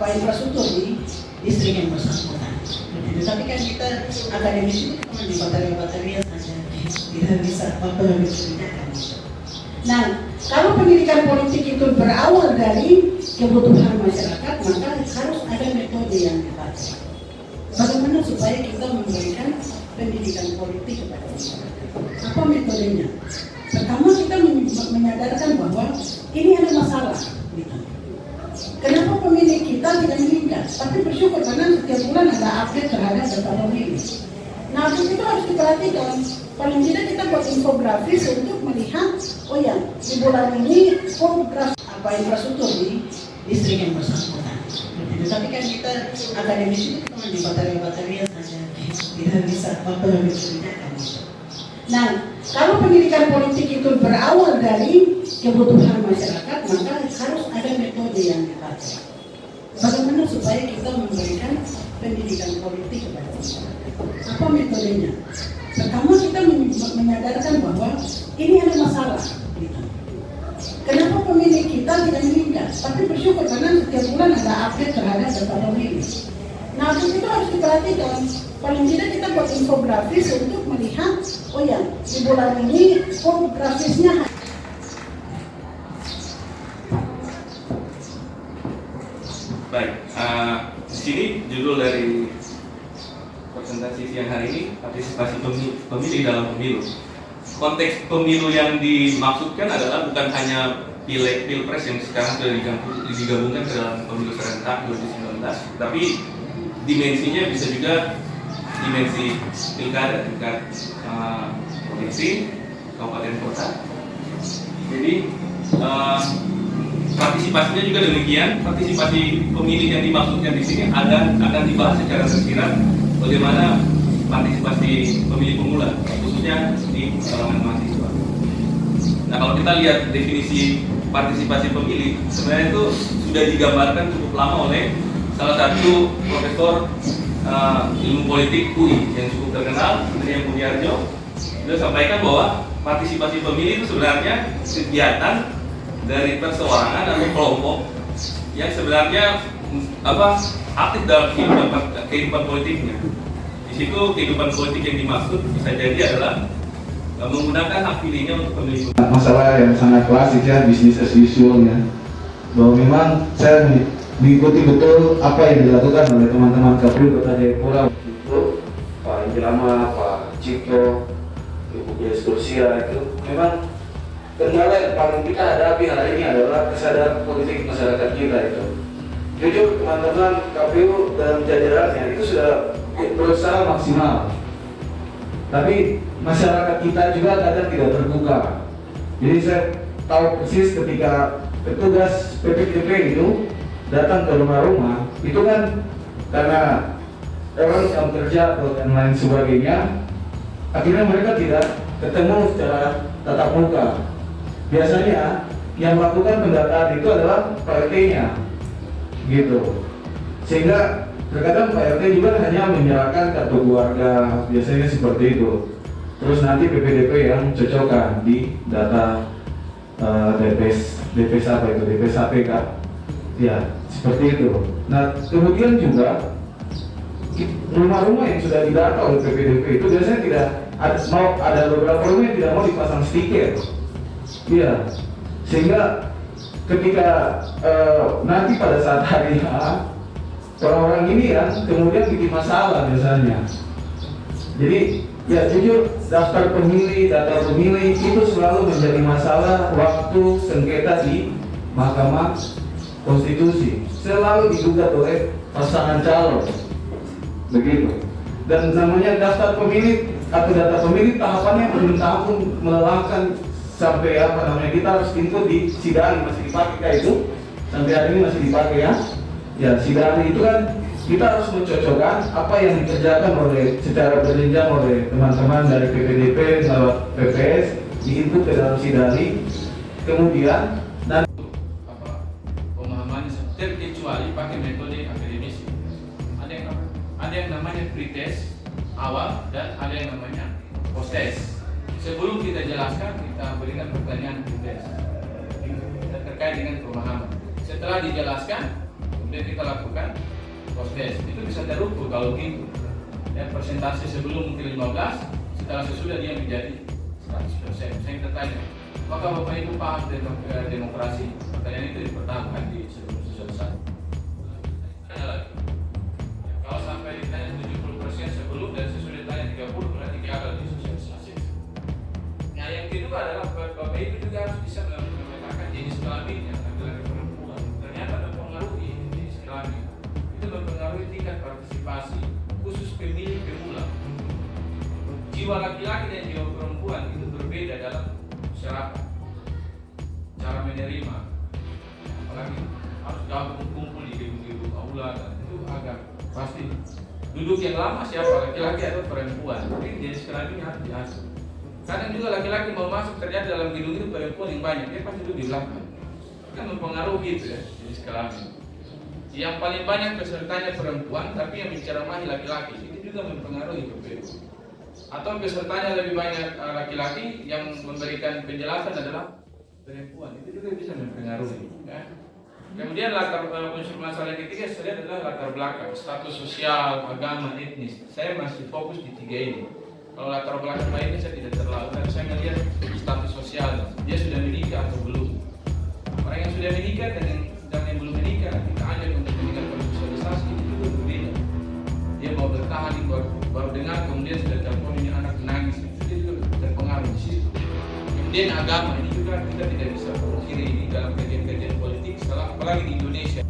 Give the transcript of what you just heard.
infrastruktur di distrik yang bersangkutan. Tapi kan kita akademisi itu cuma di bateria saja, tidak bisa mempengaruhi kebijakan. Nah, kalau pendidikan politik itu berawal dari kebutuhan masyarakat, maka harus ada metode yang dipakai. Bagaimana supaya kita memberikan pendidikan politik kepada masyarakat? Apa metodenya? Pertama, kita menyadarkan bahwa ini ada masalah. Kenapa pemilih kita tidak meningkat? Tapi bersyukur karena setiap bulan ada update terhadap data pemilih. Nah, itu harus diperhatikan. Paling tidak kita buat infografis untuk melihat, oh ya, di bulan ini infrastruktur di distrik yang bersangkutan. Tapi kan kita akademisi itu cuma di bateria saja, tidak bisa mempengaruhi kebijakan. Nah, kalau pendidikan politik itu berawal dari kebutuhan masyarakat, maka harus ada metode yang dipakai. Bagaimana supaya kita memberikan pendidikan politik kepada masyarakat? Apa metodenya? Pertama, kita menyadarkan bahwa ini ada masalah. Kenapa pemilih kita tidak meningkat? Tapi bersyukur karena setiap bulan ada update terhadap data pemilih. Nah, itu harus diperhatikan. Paling tidak kita buat infografis untuk melihat, oh ya, di bulan ini infografisnya. Baik, di sini judul dari presentasi siang hari ini partisipasi pemilih dalam pemilu. Konteks pemilu yang dimaksudkan adalah bukan hanya pileg pilpres yang sekarang sudah digabungkan ke dalam pemilu serentak 2019, tapi dimensinya bisa juga dimensi pilkada tingkat provinsi, kabupaten, kota. Jadi partisipasinya juga demikian. Partisipasi pemilih yang dimaksudkan di sini akan dibahas secara tersirat bagaimana partisipasi pemilih pemula, khususnya di kalangan mahasiswa. Nah, kalau kita lihat definisi partisipasi pemilih, sebenarnya itu sudah digambarkan cukup lama oleh salah satu profesor ilmu politik UI yang cukup terkenal, Andrea Budiarjo. Beliau sampaikan bahwa partisipasi pemilih itu sebenarnya kegiatan dari perseorangan atau kelompok yang sebenarnya aktif dalam kehidupan politiknya. Di situ kehidupan politik yang dimaksud bisa jadi adalah menggunakan hak pilihnya untuk pemilih. Masalah yang sangat klasik ya, bisnis as usual ya. Bahwa memang saya mengikuti betul apa yang dilakukan oleh teman-teman KPU Kota Jayapura itu Pak Indrama, Pak Cipto, Ibu Bias Kursia itu memang kendala yang paling kita hadapi hari ini adalah kesadaran politik masyarakat kita itu. Jujur teman-teman KPU dan jajarannya itu sudah berusaha maksimal, tapi masyarakat kita juga kadang tidak terbuka. Jadi saya tahu persis ketika petugas PPDP itu datang ke rumah-rumah, itu kan karena orang yang kerja dan lain sebagainya, akhirnya mereka tidak ketemu secara tatap muka. Biasanya yang melakukan pendataan itu adalah Pak RT-nya, gitu. Sehingga terkadang Pak RT juga hanya menyerahkan kartu keluarga, biasanya seperti itu. Terus nanti PPDP yang cocokkan di data DPS apa itu, DPS APK. Ya, seperti itu. Nah, kemudian juga rumah-rumah yang sudah didata oleh PPDP itu biasanya tidak ada beberapa rumah yang tidak mau dipasang stiker. Iya, sehingga ketika nanti pada saat hari orang-orang ini ya kemudian bikin masalah biasanya. Jadi ya jujur daftar pemilih, data pemilih itu selalu menjadi masalah waktu sengketa di Mahkamah Konstitusi. Selalu digugat oleh pasangan calon, begitu. Dan namanya daftar pemilih atau data pemilih tahapannya bertahun melelahkan sampai kita harus input di Sidari, masih dipakai itu sampai hari ini masih dipakai ya. Ya Sidari itu kan kita harus mencocokkan apa yang dikerjakan oleh secara berjenjang oleh teman-teman dari PPDP lewat PPS diinput ke dalam Sidari, kemudian dan pemahaman terkecuali pakai metode akademisi. Ada yang namanya pretest awal dan ada yang namanya post test. Sebelum kita jelaskan, kita berikan pertanyaan pretest terkait dengan pemahaman. Setelah dijelaskan, kemudian kita lakukan post test. Itu bisa terukur kalau gitu. Dan persentase sebelum mungkin 15, setelah sesudah dia menjadi 100%. Saya kita tanya, apakah Bapak Ibu paham tentang demokrasi? Pertanyaan itu dipertahankan di sebelum sosialisasi. Tanya lagi. Kalau sampai ditanya 70% sebelum dan sesudah ditanya 30, berarti gagal di sosialisasi. Nah, yang kedua adalah Bapak Ibu juga harus bisa memetakan jenis kelaminnya, laki-laki perempuan. Ternyata mempengaruhi jenis kelamin. Itu mempengaruhi tingkat partisipasi, khusus pemilih pemula. Jiwa laki-laki dan jiwa perempuan itu berbeda dalam masyarakat. Cara menerima, apalagi harus gabung kumpul di gedung-gedung aula, itu agak pasti. Duduk yang lama siapa, laki-laki atau perempuan, tapi jenis kelamin harus diatur. Kadang juga laki-laki mau masuk ternyata dalam gedung itu perempuan yang banyak, dia pasti duduk di belakang. Kan mempengaruhi itu ya, jenis kelamin. Yang paling banyak pesertanya perempuan, tapi yang menceramahi laki-laki, itu juga mempengaruhi PPU. Atau pesertanya lebih banyak laki-laki, yang memberikan penjelasan adalah perempuan, itu juga bisa mempengaruhi. Ya. Kemudian latar unsur masalah yang ketiga saya lihat adalah latar belakang, status sosial, agama, etnis. Saya masih fokus di 3 ini. Kalau latar belakang lainnya saya tidak terlalu, tapi saya melihat status sosial, dia sudah menikah atau belum. Orang yang sudah menikah dan yang belum menikah, kita ajak untuk meningkat bersosialisasi, itu juga berbeda. Dia mau bertahan, baru dengar, kemudian sudah telepon ini anak menangis, itu dia juga terpengaruh di situ. Kemudian agama, ini juga kita tidak bisa pungkiri ini dalam kajian-kajian politik, apalagi di Indonesia.